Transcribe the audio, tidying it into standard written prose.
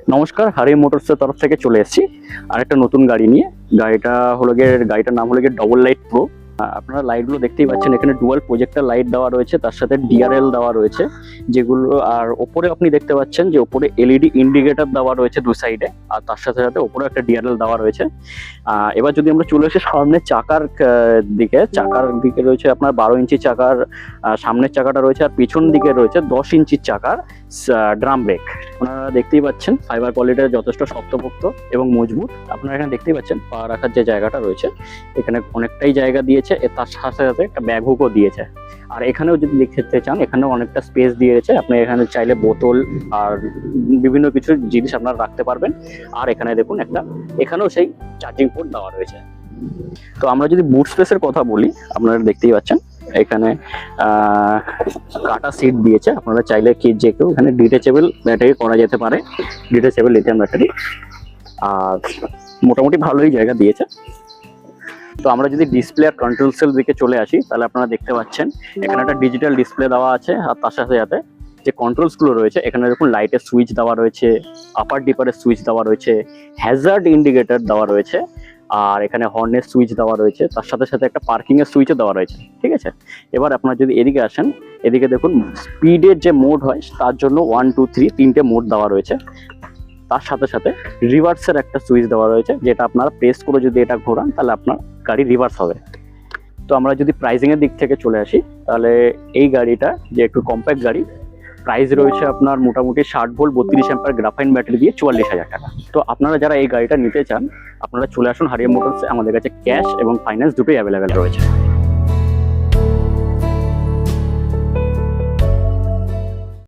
নমস্কার, হারি মোটরসের তরফ থেকে চলে এসেছি আরেকটা নতুন গাড়ি নিয়ে। গাড়িটার নাম হলো গিয়ে ডবল লাইট প্রো। আপনারা লাইটগুলো দেখতেই পাচ্ছেন, এখানে ডুয়াল প্রজেক্টর লাইট দেওয়া রয়েছে, তার সাথে ডিআরএল দেওয়া রয়েছে যেগুলো। আর ওপরে আপনি দেখতে পাচ্ছেন যে ওপরে এলইডি ইন্ডিকেটর দেওয়া রয়েছে দু সাইডে, আর তার সাথে সাথে ওপরে একটা ডিআরএল দেওয়া রয়েছে। এবার যদি আমরা চলে আসি সামনের চাকার দিকে রয়েছে আপনার 12 ইঞ্চি চাকার সামনের চাকাটা রয়েছে, আর পিছন দিকে রয়েছে 10 ইঞ্চির চাকার ড্রাম ব্রেক। আপনারা দেখতেই পাচ্ছেন ফাইবার কোয়ালিটির যথেষ্ট শক্তপোক্ত এবং মজবুত। আপনারা এখানে দেখতেই পাচ্ছেন পা রাখার যে জায়গাটা রয়েছে, এখানে অনেকটাই জায়গা দিয়েছে, তার সাথে সাথে একটা ব্যাগ হুকও দিয়েছে। আর এখানেও যদি দেখতে চান, এখানেও অনেকটা স্পেস দিয়েছে, আপনি এখানে চাইলে বোতল আর বিভিন্ন কিছু জিনিস আপনারা রাখতে পারবেন। আর এখানে দেখুন এখানেও সেই চার্জিং পোর্ট দেওয়া রয়েছে। তো আমরা যদি বুট স্পেসের কথা বলি, আপনারা দেখতেই পাচ্ছেন এখানে কাটা সিট দিয়েছে। আপনারা চাইলে যে কেউ এখানে ডিটেচেবল ব্যাটারি করা যেতে পারে, ডিটেচেবল লিথিয়াম ব্যাটারি। আর মোটামুটি ভালোই জায়গা দিয়েছে। তো আমরা যদি ডিসপ্লে আর কন্ট্রোল সেল দিকে চলে আসি, তাহলে আপনারা দেখতে পাচ্ছেন এখানে একটা ডিজিটাল ডিসপ্লে দেওয়া আছে, আর তার সাথে সাথে যে কন্ট্রোলসগুলো রয়েছে, এখানে দেখুন লাইটের সুইচ দেওয়া রয়েছে, আপার ডিপারের সুইচ দেওয়া রয়েছে, হ্যাজার্ড ইন্ডিকেটর দেওয়া রয়েছে, আর এখানে হর্নের সুইচ দেওয়া রয়েছে, তার সাথে সাথে একটা পার্কিং এর সুইচও দেওয়া রয়েছে। ঠিক আছে, এবার আপনারা যদি এদিকে আসেন, এদিকে দেখুন স্পিডের যে মোড হয় তার জন্য 1, 2, 3 তিনটে মোড দেওয়া রয়েছে। তার সাথে সাথে রিভার্সের একটা সুইচ দেওয়া রয়েছে, যেটা আপনারা প্রেস করে যদি এটা ঘোরান তাহলে আপনার গাড়ি রিভার্স হবে। তো আমরা যদি প্রাইসিং এর দিক থেকে চলে আসি, তাহলে এই গাড়িটা যে একটু কম্প্যাক্ট গাড়ি, প্রাইস রয়েছে আপনার মোটামুটি 60 ভোল্ট 32 অ্যাম্পিয়ার গ্রাফাইন ব্যাটারি দিয়ে 44,000 টাকা। তো আপনারা যারা এই গাড়িটা নিতে চান, আপনারা চলে আসুন হারিয়া মোটরসে। আমাদের কাছে ক্যাশ এবং ফাইন্যান্স দুটোই অ্যাভেলেবেল রয়েছে।